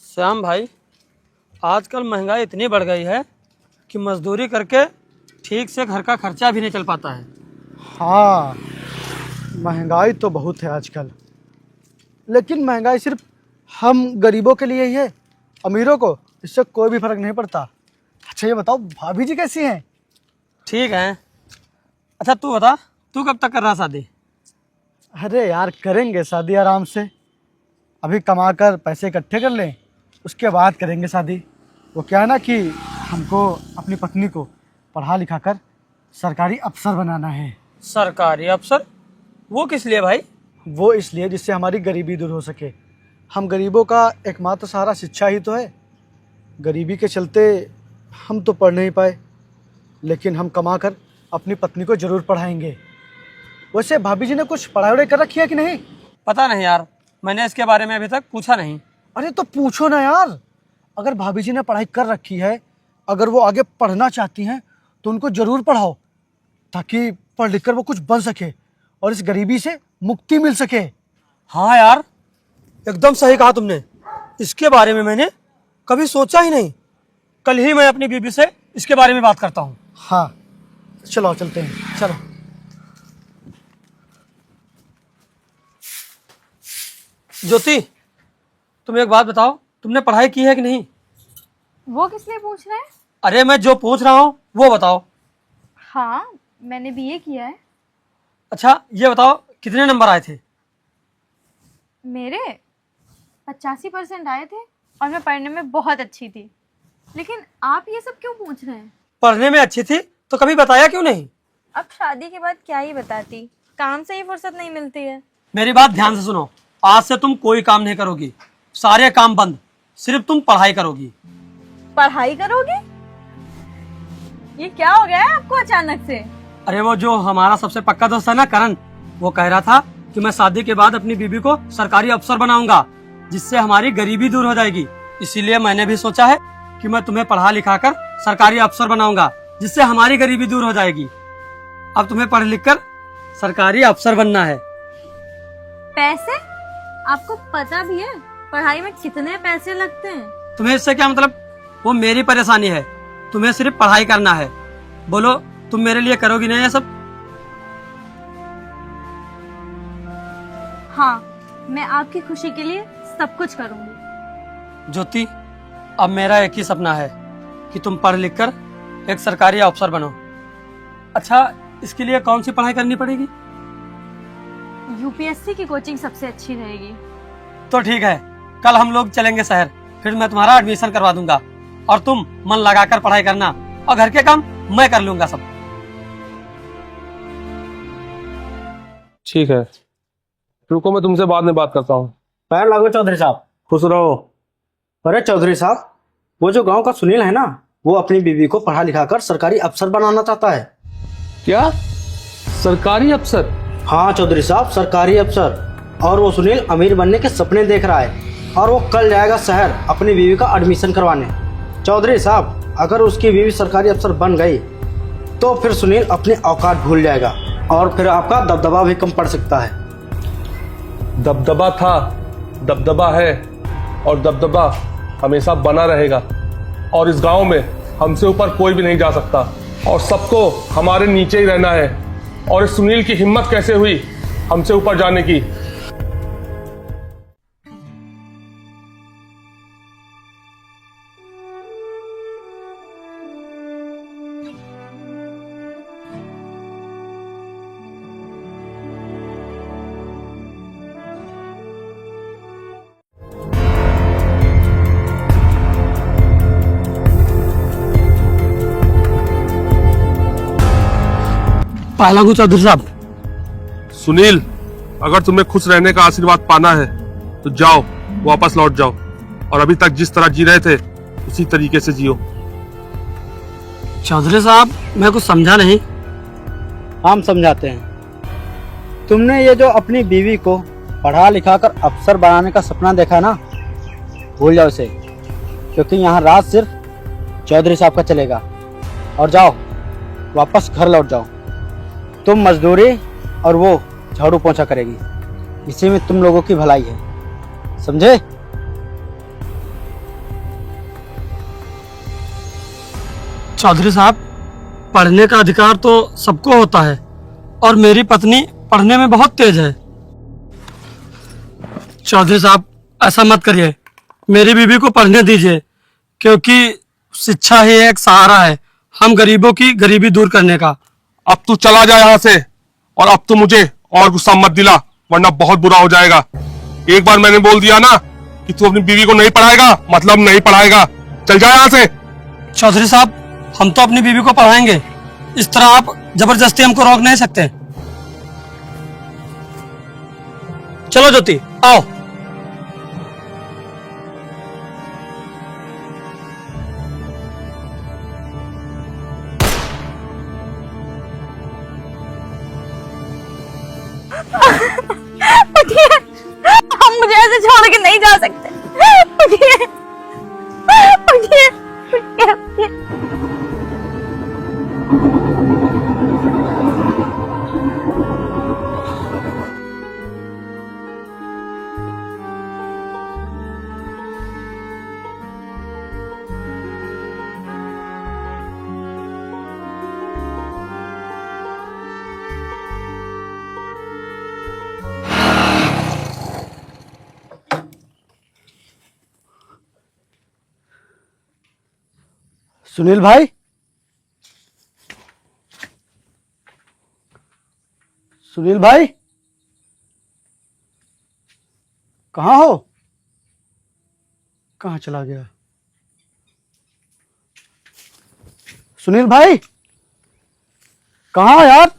श्याम भाई, आजकल महंगाई इतनी बढ़ गई है कि मजदूरी करके ठीक से घर का खर्चा भी नहीं चल पाता है। हाँ, महंगाई तो बहुत है आजकल, लेकिन महंगाई सिर्फ हम गरीबों के लिए ही है, अमीरों को इससे कोई भी फर्क नहीं पड़ता। अच्छा ये बताओ, भाभी जी कैसी हैं? ठीक है। अच्छा तू बता, तू कब तक कर रहा शादी? अरे यार, करेंगे शादी आराम से। अभी कमा कर पैसे इकट्ठे कर लें, उसके बाद करेंगे शादी। वो क्या है ना कि हमको अपनी पत्नी को पढ़ा लिखा कर सरकारी अफसर बनाना है। सरकारी अफसर? वो किस लिए भाई? वो इसलिए जिससे हमारी गरीबी दूर हो सके। हम गरीबों का एकमात्र सहारा शिक्षा ही तो है। गरीबी के चलते हम तो पढ़ नहीं पाए, लेकिन हम कमा कर अपनी पत्नी को ज़रूर पढ़ाएंगे। वैसे भाभी जी ने कुछ पढ़ाई वढ़ाई कर रखी है कि नहीं? पता नहीं यार, मैंने इसके बारे में अभी तक पूछा नहीं। अरे तो पूछो ना यार। अगर भाभी जी ने पढ़ाई कर रखी है, अगर वो आगे पढ़ना चाहती हैं तो उनको ज़रूर पढ़ाओ, ताकि पढ़ लिख कर वो कुछ बन सके और इस गरीबी से मुक्ति मिल सके। हाँ यार, एकदम सही कहा तुमने। इसके बारे में मैंने कभी सोचा ही नहीं। कल ही मैं अपनी बीबी से इसके बारे में बात करता हूँ। हाँ चलो चलते हैं, चलो। ज्योति, तुम एक बात बताओ, तुमने पढ़ाई की है कि नहीं? वो किस लिए पूछ रहे हैं? अरे मैं जो पूछ रहा हूँ वो बताओ। हाँ, मैंने बीए किया है। अच्छा ये बताओ, कितने नंबर आए थे? मेरे 85% आए थे और मैं पढ़ने में बहुत अच्छी थी। लेकिन आप ये सब क्यों पूछ रहे हैं? पढ़ने में अच्छी थी तो कभी बताया क्यों नहीं? अब शादी के बाद क्या ही बताती, काम से ही फुर्सत नहीं मिलती है। मेरी बात ध्यान से सुनो, आज से तुम कोई काम नहीं करोगी, सारे काम बंद, सिर्फ तुम पढ़ाई करोगी। पढ़ाई करोगे? ये क्या हो गया है आपको अचानक से? अरे वो जो हमारा सबसे पक्का दोस्त है ना करण, वो कह रहा था कि मैं शादी के बाद अपनी बीबी को सरकारी अफसर बनाऊंगा, जिससे हमारी गरीबी दूर हो जाएगी। इसीलिए मैंने भी सोचा है कि मैं तुम्हें पढ़ा लिखा कर सरकारी अफसर बनाऊंगा, जिससे हमारी गरीबी दूर हो जाएगी। अब तुम्हें पढ़ लिख कर सरकारी अफसर बनना है। पैसे? आपको पता भी है पढ़ाई में कितने पैसे लगते हैं? तुम्हें इससे क्या मतलब? वो मेरी परेशानी है, तुम्हें सिर्फ पढ़ाई करना है। बोलो, तुम मेरे लिए करोगी ना ये सब? हाँ, मैं आपकी खुशी के लिए सब कुछ करूंगी। ज्योति, अब मेरा एक ही सपना है कि तुम पढ़ लिख कर एक सरकारी अफसर बनो। अच्छा, इसके लिए कौन सी पढ़ाई करनी पड़ेगी? यूपीएससी की कोचिंग सबसे अच्छी रहेगी। तो ठीक है, कल हम लोग चलेंगे शहर, फिर मैं तुम्हारा एडमिशन करवा दूंगा और तुम मन लगाकर पढ़ाई करना और घर के काम मैं कर लूंगा सब। ठीक है, रुको, मैं तुमसे बाद में बात करता हूँ। पैर लागो चौधरी साहब, खुश रहो। अरे चौधरी साहब, वो जो गांव का सुनील है ना, वो अपनी बीवी को पढ़ा लिखा कर सरकारी अफसर बनाना चाहता है। क्या? सरकारी अफसर? हाँ चौधरी साहब, सरकारी अफसर। और वो सुनील अमीर बनने के सपने देख रहा है और वो कल जाएगा शहर अपनी बीवी का एडमिशन करवाने। चौधरी साहब, अगर उसकी बीवी सरकारी अफसर बन गई तो फिर सुनील अपनी औकात भूल जाएगा और फिर आपका दबदबा भी कम पड़ सकता है। दबदबा था, दबदबा है और दबदबा हमेशा बना रहेगा। और इस गांव में हमसे ऊपर कोई भी नहीं जा सकता और सबको हमारे नीचे ही रहना है। और इस सुनील की हिम्मत कैसे हुई हमसे ऊपर जाने की? पालागू चौधरी साहब। सुनील, अगर तुम्हें खुश रहने का आशीर्वाद पाना है तो जाओ, वापस लौट जाओ और अभी तक जिस तरह जी रहे थे उसी तरीके से जियो। चौधरी साहब, मैं कुछ समझा नहीं। हम समझाते हैं। तुमने ये जो अपनी बीवी को पढ़ा लिखा कर अफसर बनाने का सपना देखा है ना, भूल जाओ इसे, क्योंकि यहाँ राज सिर्फ चौधरी साहब का चलेगा। और जाओ, वापस घर लौट जाओ। तुम मजदूरी और वो झाड़ू पोंछा करेगी, इसी में तुम लोगों की भलाई है, समझे? चौधरी साहब, पढ़ने का अधिकार तो सबको होता है और मेरी पत्नी पढ़ने में बहुत तेज है। चौधरी साहब, ऐसा मत करिए, मेरी बीवी को पढ़ने दीजिए, क्योंकि शिक्षा ही एक सहारा है हम गरीबों की गरीबी दूर करने का। अब तू चला जा यहाँ से, और अब तू मुझे और गुस्सा मत दिला, वरना बहुत बुरा हो जाएगा। एक बार मैंने बोल दिया ना कि तू अपनी बीवी को नहीं पढ़ाएगा, मतलब नहीं पढ़ाएगा। चल जा यहाँ से। चौधरी साहब, हम तो अपनी बीवी को पढ़ाएंगे, इस तरह आप जबरदस्ती हमको रोक नहीं सकते। चलो ज्योति, आओ। उठिए, हम मुझे ऐसे छोड़ के नहीं जा सकते। उठिए, उठिए, उठिए, उठिए। सुनील भाई, सुनील भाई, कहाँ हो? कहाँ चला गया सुनील भाई? कहाँ हो यार?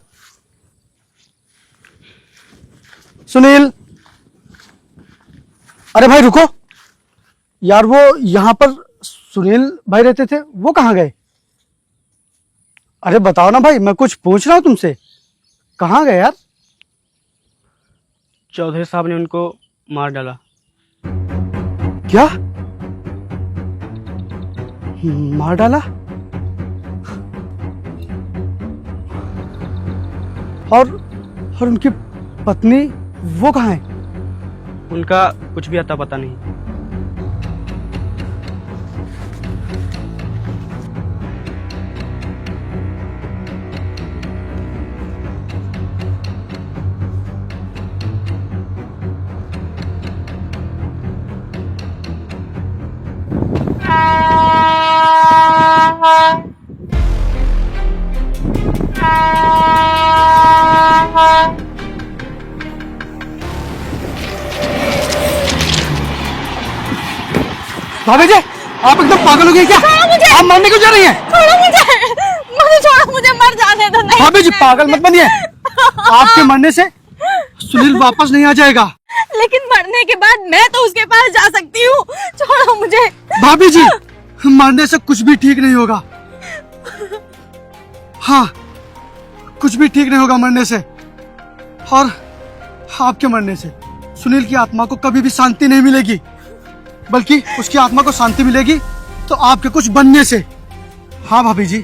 सुनील, अरे भाई रुको यार, वो यहाँ पर सुनील भाई रहते थे, वो कहाँ गए? अरे बताओ ना भाई, मैं कुछ पूछ रहा हूँ तुमसे, कहाँ गए यार? चौधरी साहब ने उनको मार डाला। क्या मार डाला? और उनकी पत्नी वो कहाँ है? उनका कुछ भी अता पता नहीं। भाभी जी, आप एकदम पागल हो गए क्या? आप मरने क्यों जा रही हैं? छोड़ो मुझे छोड़ो, मुझे मर जाने दो। नहीं, भाभी जी पागल मत बनिए, आपके मरने से सुनील वापस नहीं आ जाएगा। लेकिन मरने के बाद मैं तो उसके पास जा सकती हूँ। छोड़ो मुझे। भाभी जी, मरने से कुछ भी ठीक नहीं होगा। हाँ, कुछ भी ठीक नहीं होगा मरने से। और आपके मरने से सुनील की आत्मा को कभी भी शांति नहीं मिलेगी, बल्कि उसकी आत्मा को शांति मिलेगी तो आपके कुछ बनने से। हाँ भाभी जी,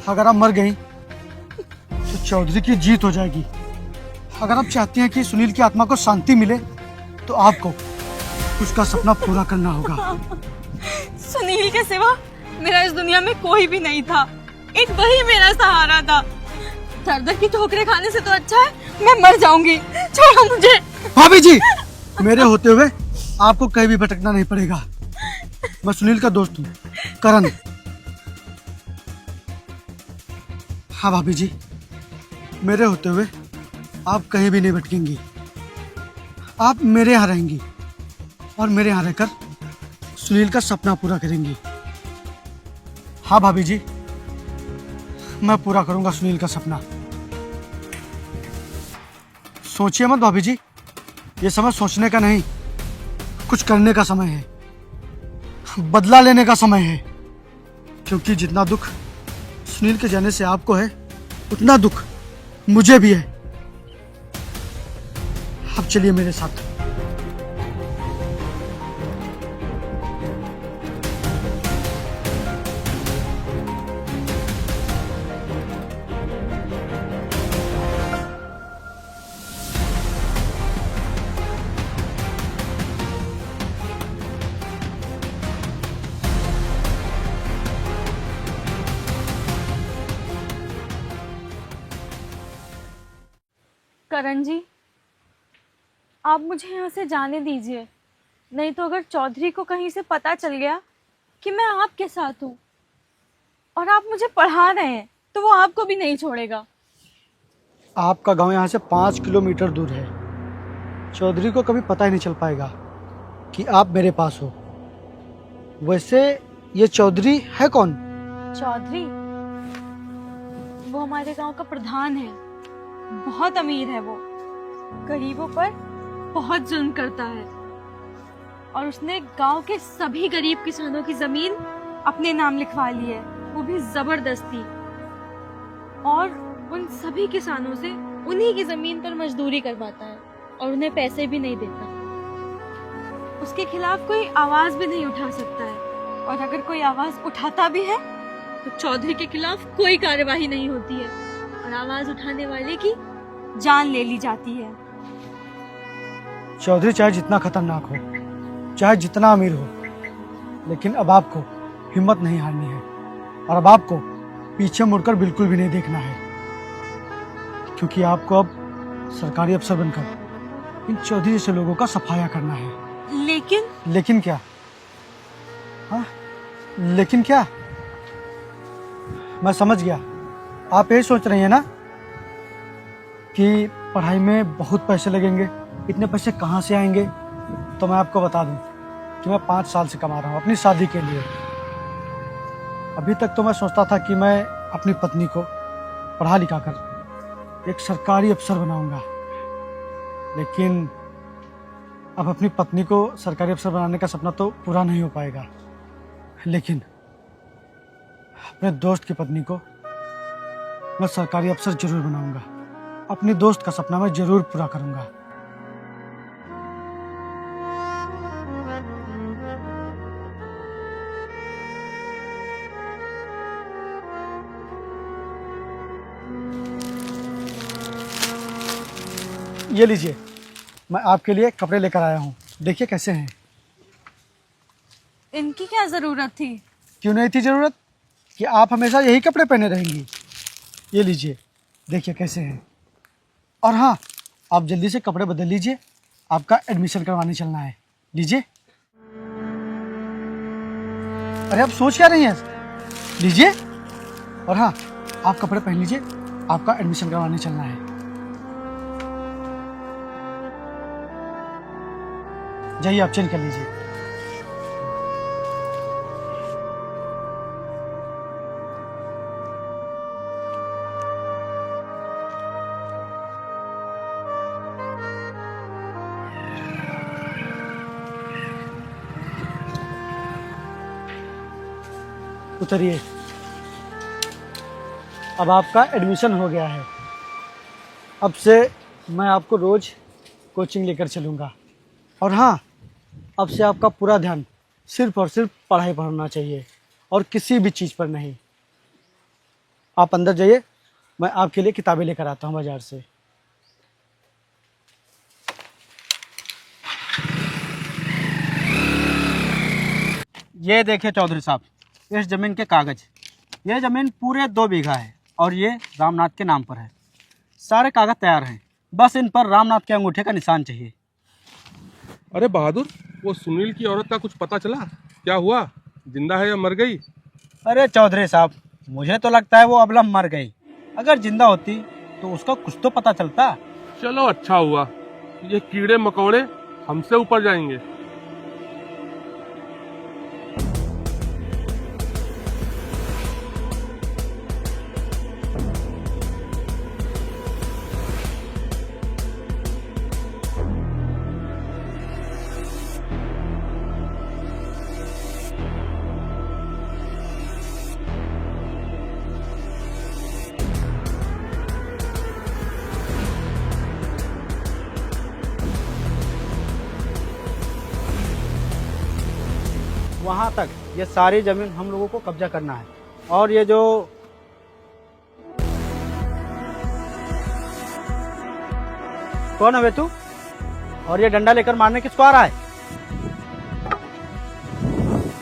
अगर आप मर गई तो चौधरी की जीत हो जाएगी। अगर आप चाहती हैं कि सुनील की आत्मा को शांति मिले तो आपको उसका सपना पूरा करना होगा। सुनील के सिवा मेरा इस दुनिया में कोई भी नहीं था, एक वही मेरा सहारा था। दर की ठोकरें खाने से तो अच्छा है मैं मर जाऊंगी। छोड़ो मुझे। भाभी जी, मेरे होते हुए आपको कहीं भी भटकना नहीं पड़ेगा। मैं सुनील का दोस्त हूँ, करण। हाँ भाभी जी, मेरे होते हुए आप कहीं भी नहीं भटकेंगी। आप मेरे यहाँ रहेंगी और मेरे यहाँ रहकर सुनील का सपना पूरा करेंगी। हाँ भाभी जी, मैं पूरा करूंगा सुनील का सपना। सोचिए मत भाभी जी, ये समय सोचने का नहीं, कुछ करने का समय है, बदला लेने का समय है। क्योंकि जितना दुख सुनील के जाने से आपको है, उतना दुख मुझे भी है। अब चलिए मेरे साथ। करण जी, आप मुझे यहाँ से जाने दीजिए, नहीं तो अगर चौधरी को कहीं से पता चल गया कि मैं आपके साथ हूँ और आप मुझे पढ़ा रहे हैं तो वो आपको भी नहीं छोड़ेगा। आपका गांव यहाँ से 5 किलोमीटर दूर है। चौधरी को कभी पता ही नहीं चल पाएगा कि आप मेरे पास हो। वैसे ये चौधरी है कौन? चौधरी वो हमारे गांव का प्रधान है, बहुत अमीर है। वो गरीबों पर बहुत जुल्म करता है और उसने गांव के सभी गरीब किसानों की जमीन अपने नाम लिखवा ली है, वो भी जबरदस्ती। और उन सभी किसानों से उन्हीं की जमीन पर मजदूरी करवाता है और उन्हें पैसे भी नहीं देता। उसके खिलाफ कोई आवाज भी नहीं उठा सकता है, और अगर कोई आवाज उठाता भी है तो चौधरी के खिलाफ कोई कार्यवाही नहीं होती है और आवाज उठाने वाले की जान ले ली जाती है। चौधरी चाहे जितना खतरनाक हो, चाहे जितना अमीर हो, लेकिन अब आपको हिम्मत नहीं हारनी है और अब आपको पीछे मुड़कर बिल्कुल भी नहीं देखना है, क्योंकि आपको अब सरकारी अफसर बनकर इन चौधरी जैसे लोगों का सफाया करना है। लेकिन क्या? हाँ, लेकिन क्या? मैं समझ गया। आप यही सोच रही हैं ना कि पढ़ाई में बहुत पैसे लगेंगे, इतने पैसे कहाँ से आएंगे? तो मैं आपको बता दूं कि मैं 5 साल से कमा रहा हूँ अपनी शादी के लिए। अभी तक तो मैं सोचता था कि मैं अपनी पत्नी को पढ़ा लिखा कर एक सरकारी अफसर बनाऊंगा, लेकिन अब अपनी पत्नी को सरकारी अफसर बनाने का सपना तो पूरा नहीं हो पाएगा, लेकिन अपने दोस्त की पत्नी को मैं सरकारी अफसर जरूर बनाऊंगा। अपने दोस्त का सपना मैं जरूर पूरा करूंगा। ये लीजिए, मैं आपके लिए कपड़े लेकर आया हूँ, देखिए कैसे हैं। इनकी क्या जरूरत थी? क्यों नहीं थी जरूरत कि आप हमेशा यही कपड़े पहने रहेंगी। ये लीजिए, देखिए कैसे हैं। और हाँ, आप जल्दी से कपड़े बदल लीजिए, आपका एडमिशन करवाने चलना है। लीजिए। अरे आप सोच क्या रही हैं? लीजिए। और हाँ, आप कपड़े पहन लीजिए, आपका एडमिशन करवाने चलना है। जाइए, आप चेंज कर लीजिए। उतरिए। अब आपका एडमिशन हो गया है। अब से मैं आपको रोज कोचिंग लेकर चलूँगा। और हाँ, अब से आपका पूरा ध्यान सिर्फ और सिर्फ पढ़ाई पर होना चाहिए और किसी भी चीज़ पर नहीं। आप अंदर जाइए, मैं आपके लिए किताबें लेकर आता हूँ बाजार से। ये देखिए चौधरी साहब, इस जमीन के कागज। ये जमीन पूरे 2 बीघा है और ये रामनाथ के नाम पर है। सारे कागज तैयार हैं, बस इन पर रामनाथ के अंगूठे का निशान चाहिए। अरे बहादुर, वो सुनील की औरत का कुछ पता चला? क्या हुआ, जिंदा है या मर गई? अरे चौधरी साहब, मुझे तो लगता है वो अबलम मर गई। अगर जिंदा होती तो उसका कुछ तो पता चलता। चलो अच्छा हुआ, ये कीड़े मकोड़े हमसे ऊपर जाएंगे। वहाँ तक ये सारी जमीन हम लोगों को कब्जा करना है। और ये जो कौन है बे तू? और ये डंडा लेकर मारने किसको आ रहा है?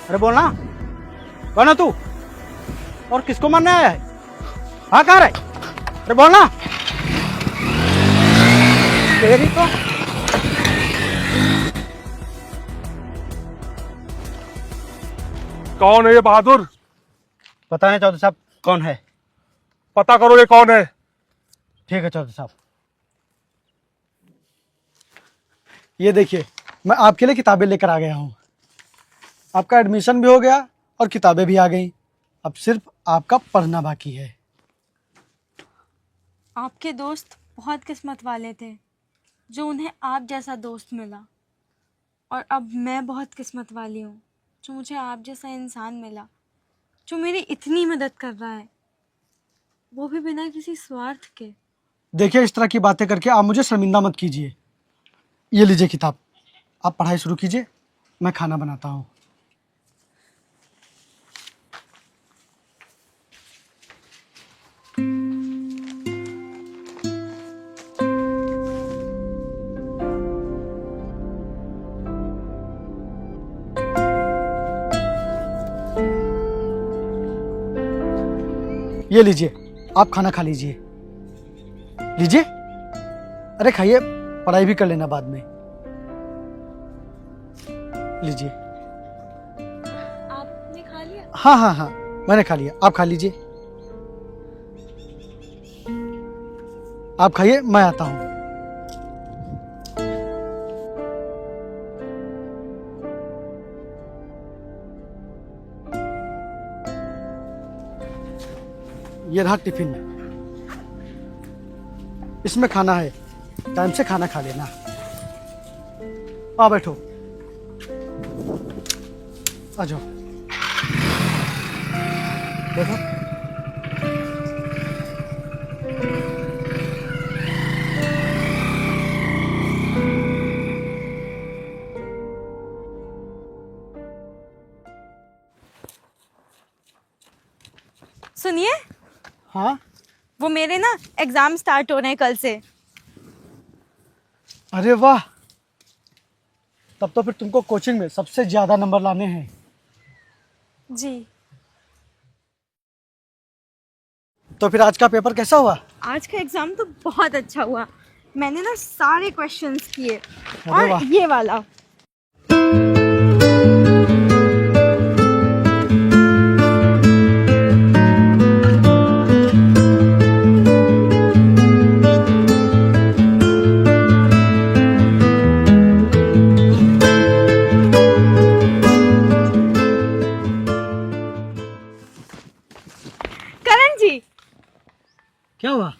अरे बोलना, कौन है तू और किसको मारने आया है? हाँ, कहाँ है? अरे बोलना। तेरी तो कौन है ये बहादुर? पता नहीं चौधरी साहब कौन है। पता करो ये कौन है। ठीक है चौधरी साहब। ये देखिए, मैं आपके लिए किताबें लेकर आ गया हूँ। आपका एडमिशन भी हो गया और किताबें भी आ गई। अब सिर्फ आपका पढ़ना बाकी है। आपके दोस्त बहुत किस्मत वाले थे जो उन्हें आप जैसा दोस्त मिला, और अब मैं बहुत किस्मत वाली हूँ जो मुझे आप जैसा इंसान मिला जो मेरी इतनी मदद कर रहा है, वो भी बिना किसी स्वार्थ के। देखिए, इस तरह की बातें करके आप मुझे शर्मिंदा मत कीजिए। ये लीजिए किताब, आप पढ़ाई शुरू कीजिए, मैं खाना बनाता हूँ। ये लीजिए, आप खाना खा लीजिए। लीजिए, अरे खाइए, पढ़ाई भी कर लेना बाद में। लीजिए। आपने खा लिया? हाँ हाँ हाँ, मैंने खा लिया, आप खा लीजिए। आप खाइए, मैं आता हूँ। ये रहा टिफिन, इसमें खाना है, टाइम से खाना खा लेना। आ बैठो, आ जाओ, बैठो। सुनिए, हाँ, वो मेरे ना एग्जाम स्टार्ट हो रहे हैं कल से। अरे वाह, तब तो फिर तुमको कोचिंग में सबसे ज्यादा नंबर लाने हैं। जी। तो फिर आज का पेपर कैसा हुआ? आज का एग्जाम तो बहुत अच्छा हुआ। मैंने ना सारे क्वेश्चंस किए, अरे वाह। और ये वाला। करण जी, क्या हुआ?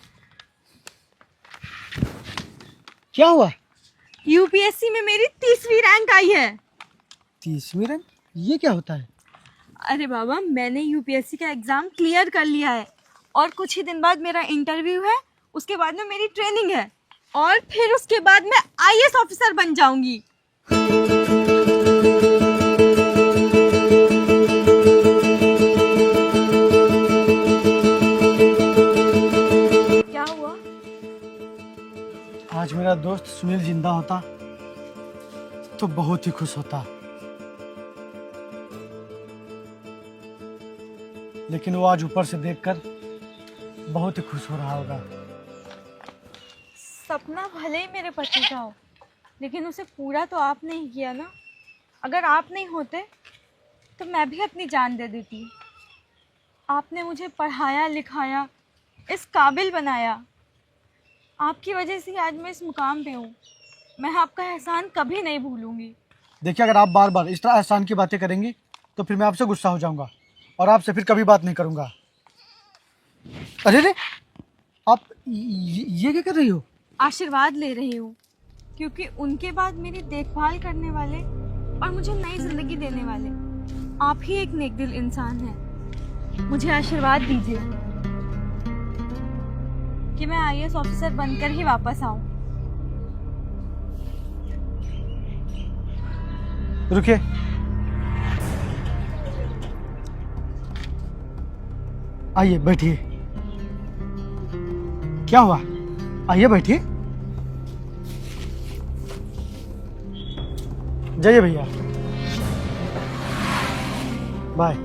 क्या हुआ? यूपीएससी में मेरी 30वीं रैंक आई है। 30वीं रैंक? ये क्या होता है? अरे बाबा, मैंने यूपीएससी का एग्जाम क्लियर कर लिया है, और कुछ ही दिन बाद मेरा इंटरव्यू है, उसके बाद में मेरी ट्रेनिंग है, और फिर उसके बाद मैं आईएएस ऑफिसर बन जाऊंगी। क्या हुआ? आज मेरा दोस्त सुनील जिंदा होता तो बहुत ही खुश होता, लेकिन वो आज ऊपर से देखकर बहुत ही खुश हो रहा होगा। सपना भले ही मेरे पति का हो, लेकिन उसे पूरा तो आपने ही किया ना। अगर आप नहीं होते तो मैं भी अपनी जान दे देती। आपने मुझे पढ़ाया लिखाया, इस काबिल बनाया। आपकी वजह से आज मैं इस मुकाम पे हूँ। मैं आपका एहसान कभी नहीं भूलूंगी। देखिए, अगर आप बार बार इस तरह एहसान की बातें करेंगी तो फिर मैं आपसे गुस्सा हो जाऊंगा और आपसे फिर कभी बात नहीं करूंगा। अरे रे, आप ये क्या कर रही हो? आशीर्वाद ले रही हूँ, क्योंकि उनके बाद मेरी देखभाल करने वाले और मुझे नई जिंदगी देने वाले आप ही एक नेक दिल इंसान हैं। मुझे आशीर्वाद दीजिए कि मैं आईएएस ऑफिसर बनकर ही वापस आऊं। रुकिए, आइए बैठिए। क्या हुआ? आइए बैठिए। जाइए भैया, बाय।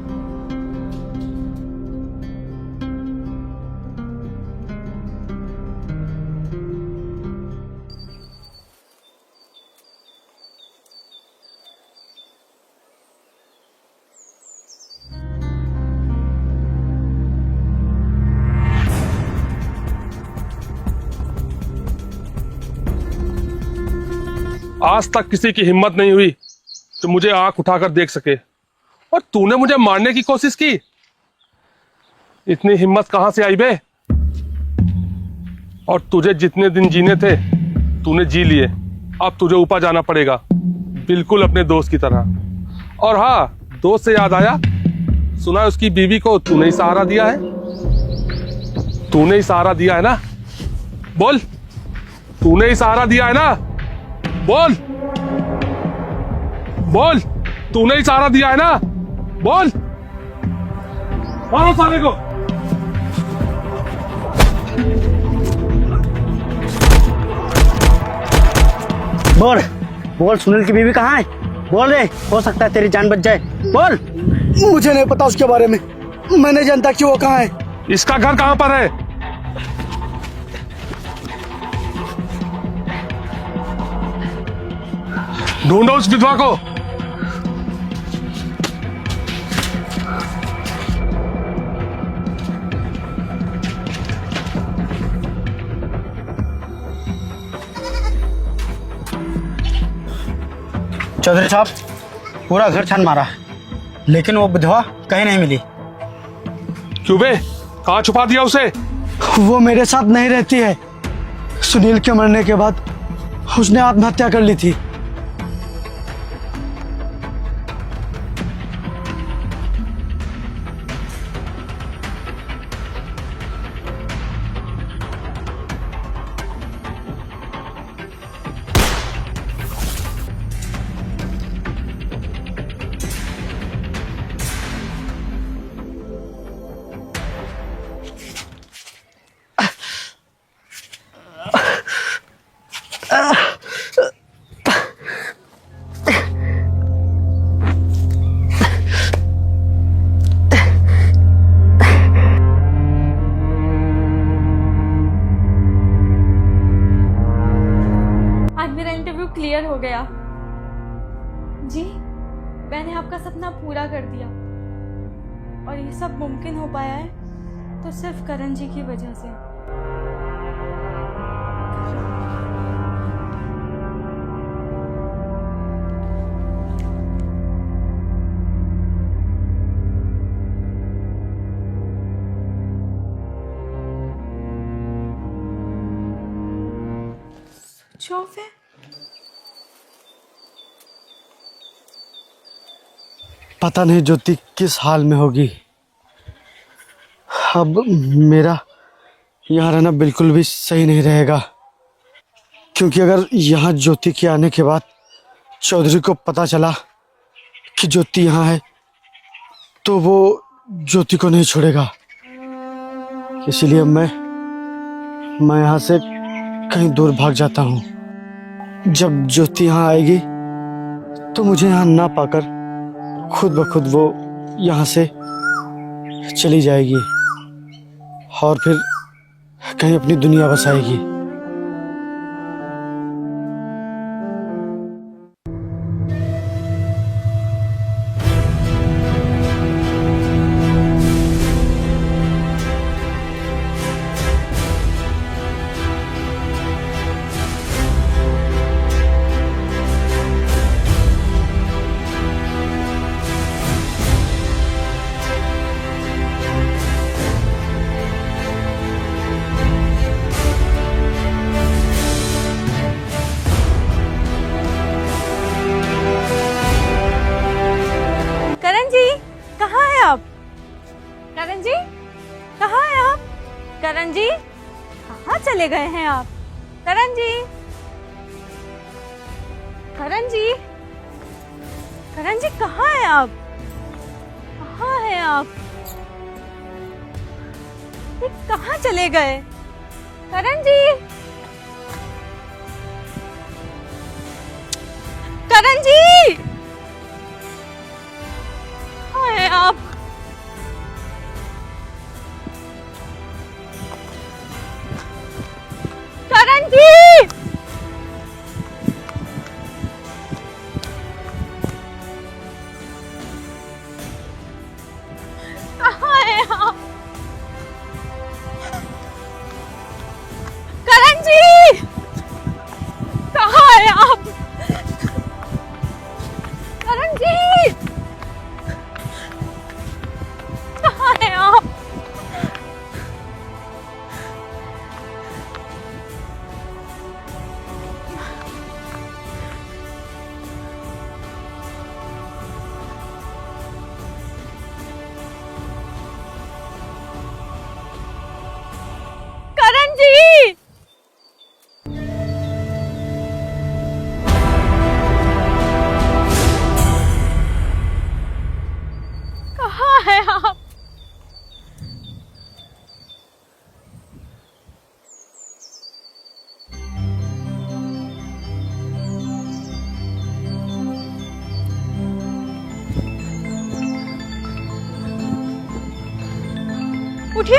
आज तक किसी की हिम्मत नहीं हुई तो मुझे आंख उठाकर देख सके, और तूने मुझे मारने की कोशिश की। इतनी हिम्मत कहां से आई बे? और तुझे जितने दिन जीने थे तूने जी लिए, अब तुझे ऊपर जाना पड़ेगा, बिल्कुल अपने दोस्त की तरह। और हाँ, दोस्त से याद आया, सुना है उसकी बीवी को तूने ही सहारा दिया है। तूने ही सहारा दिया है ना? बोल, तूने ही सहारा दिया है ना? बोल बोल, तूने ही सहारा दिया है ना? बोल, मारो साले को। बोल बोल, सुनील की बीवी कहाँ है? बोल रे, हो सकता है तेरी जान बच जाए। बोल। मुझे नहीं पता उसके बारे में, मैं नहीं जानता कि वो कहाँ है। इसका घर कहां पर है? ढूंढो उस विधवा को। चौधरी साहब, पूरा घर छान मारा, लेकिन वो विधवा कहीं नहीं मिली। क्यों बे, कहां छुपा दिया उसे? वो मेरे साथ नहीं रहती है। सुनील के मरने के बाद उसने आत्महत्या कर ली थी। आज मेरा इंटरव्यू क्लियर हो गया जी। मैंने आपका सपना पूरा कर दिया, और ये सब मुमकिन हो पाया है तो सिर्फ करण जी की वजह से। स्विच ऑफ है। पता नहीं ज्योति किस हाल में होगी। अब मेरा यहाँ रहना बिल्कुल भी सही नहीं रहेगा, क्योंकि अगर यहाँ ज्योति के आने के बाद चौधरी को पता चला कि ज्योति यहाँ है तो वो ज्योति को नहीं छोड़ेगा। इसीलिए मैं यहाँ से कहीं दूर भाग जाता हूँ। जब ज्योति यहाँ आएगी तो मुझे यहाँ ना पाकर खुद ब खुद वो यहाँ से चली जाएगी और फिर कहीं अपनी दुनिया बसाएगी। करण जी, कहाँ हैं आप? करण जी, कहाँ हैं आप? करण जी, कहाँ चले गए हैं आप? करण जी, करण जी, करण जी, कहाँ हैं आप? कहाँ हैं आप? ये कहाँ चले गए? करण जी, करण जी, कहाँ हैं आप? करण जी, कहाँ हैं आप? करण जी, कहाँ हैं आप? उठिए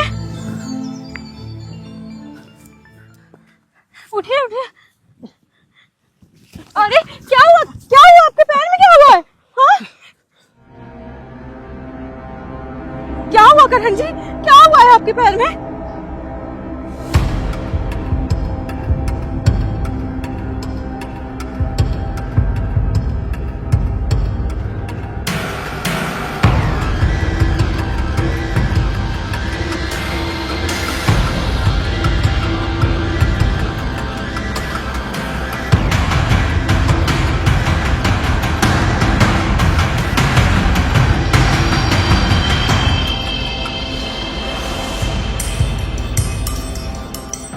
उठिए उठिए। अरे क्या हुआ आपके पैर में क्या हुआ है? हाँ क्या हुआ करण जी, क्या हुआ है आपके पैर में?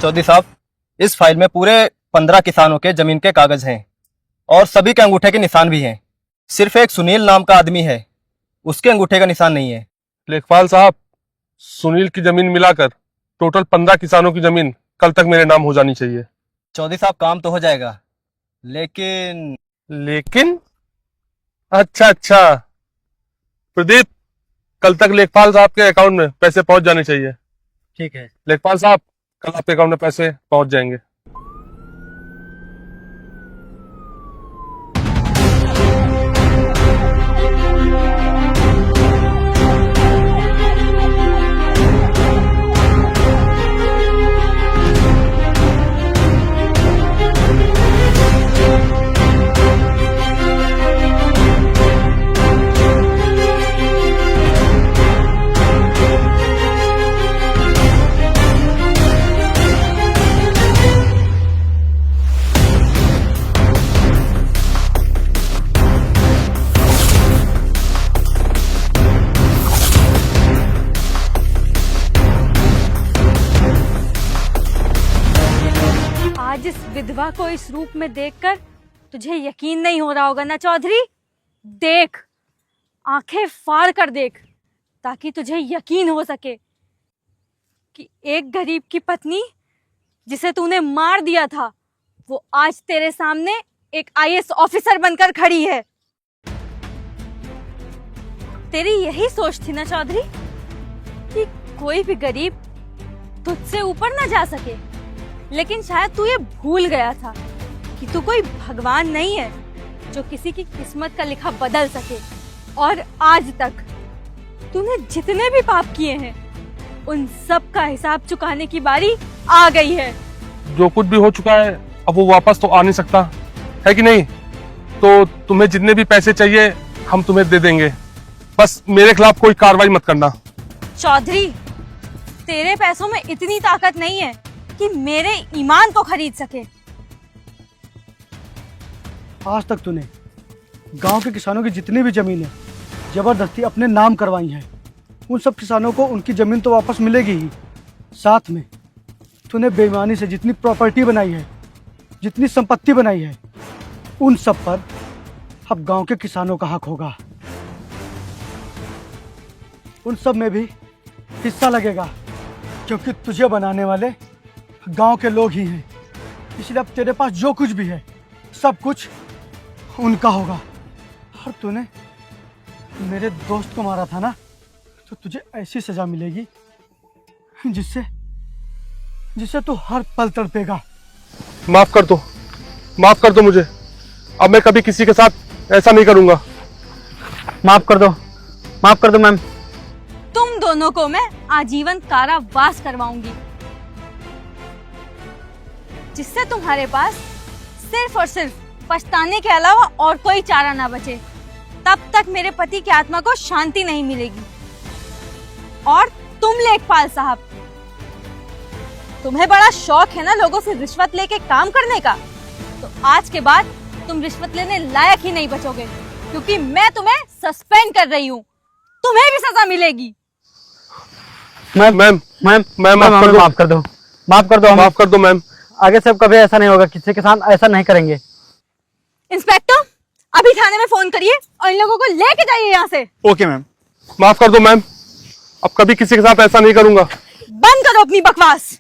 चौधरी साहब, इस फाइल में पूरे 15 किसानों के जमीन के कागज हैं और सभी के अंगूठे के निशान भी हैं। सिर्फ एक सुनील नाम का आदमी है, उसके अंगूठे का निशान नहीं है। लेखपाल साहब, सुनील की जमीन मिलाकर टोटल 15 किसानों की जमीन कल तक मेरे नाम हो जानी चाहिए। चौधरी साहब, काम तो हो जाएगा, लेकिन अच्छा प्रदीप, कल तक लेखपाल साहब के अकाउंट में पैसे पहुंच जाने चाहिए। ठीक है। लेखपाल साहब, कल आपके अकाउंट में पैसे पहुंच जाएंगे। आज इस विधवा को इस रूप में देखकर तुझे यकीन नहीं हो रहा होगा ना चौधरी? देख, आंखें फाड़ कर देख, ताकि तुझे यकीन हो सके कि एक गरीब की पत्नी जिसे तूने मार दिया था, वो आज तेरे सामने एक आईएएस ऑफिसर बनकर खड़ी है। तेरी यही सोच थी ना चौधरी, कि कोई भी गरीब तुझसे ऊपर ना जा सके, लेकिन शायद तू ये भूल गया था कि तू कोई भगवान नहीं है जो किसी की किस्मत का लिखा बदल सके। और आज तक तूने जितने भी पाप किए हैं, उन सब का हिसाब चुकाने की बारी आ गई है। जो कुछ भी हो चुका है अब वो वापस तो आ नहीं सकता, है कि नहीं? तो तुम्हें जितने भी पैसे चाहिए हम तुम्हें दे देंगे, बस मेरे खिलाफ कोई कार्रवाई मत करना। चौधरी, तेरे पैसों में इतनी ताकत नहीं है कि मेरे ईमान को खरीद सके। आज तक तूने गांव के किसानों की जितनी भी जमीनें जबरदस्ती अपने नाम करवाई हैं, उन सब किसानों को उनकी जमीन तो वापस मिलेगी ही, साथ में तूने बेईमानी से जितनी प्रॉपर्टी बनाई है, जितनी संपत्ति बनाई है, उन सब पर अब गांव के किसानों का हक होगा। उन सब में भी हिस्सा लगेगा, क्योंकि तुझे बनाने वाले गांव के लोग ही हैं। इसलिए अब तेरे पास जो कुछ भी है सब कुछ उनका होगा। और तूने मेरे दोस्त को मारा था ना, तो तुझे ऐसी सजा मिलेगी जिससे तू हर पल तड़पेगा। माफ कर दो मुझे, अब मैं कभी किसी के साथ ऐसा नहीं करूंगा। माफ कर दो मैम। तुम दोनों को मैं आजीवन कारावास करवाऊंगी, जिससे तुम्हारे पास सिर्फ और सिर्फ पछताने के अलावा और कोई चारा ना बचे। तब तक मेरे पति की आत्मा को शांति नहीं मिलेगी। और तुम लेखपाल साहब, तुम्हें बड़ा शौक है ना लोगों से रिश्वत लेके काम करने का, तो आज के बाद तुम रिश्वत लेने लायक ही नहीं बचोगे, क्योंकि मैं तुम्हें सस्पेंड कर रही हूँ। तुम्हें भी सजा मिलेगी। मैम माफ कर दो मैम। आगे से अब कभी ऐसा नहीं होगा, किसी के साथ ऐसा नहीं करेंगे। इंस्पेक्टर, अभी थाने में फोन करिए और इन लोगों को लेके जाइए यहाँ से। Okay ma'am. माफ कर दो मैम, अब कभी किसी के साथ ऐसा नहीं करूंगा। बंद करो अपनी बकवास।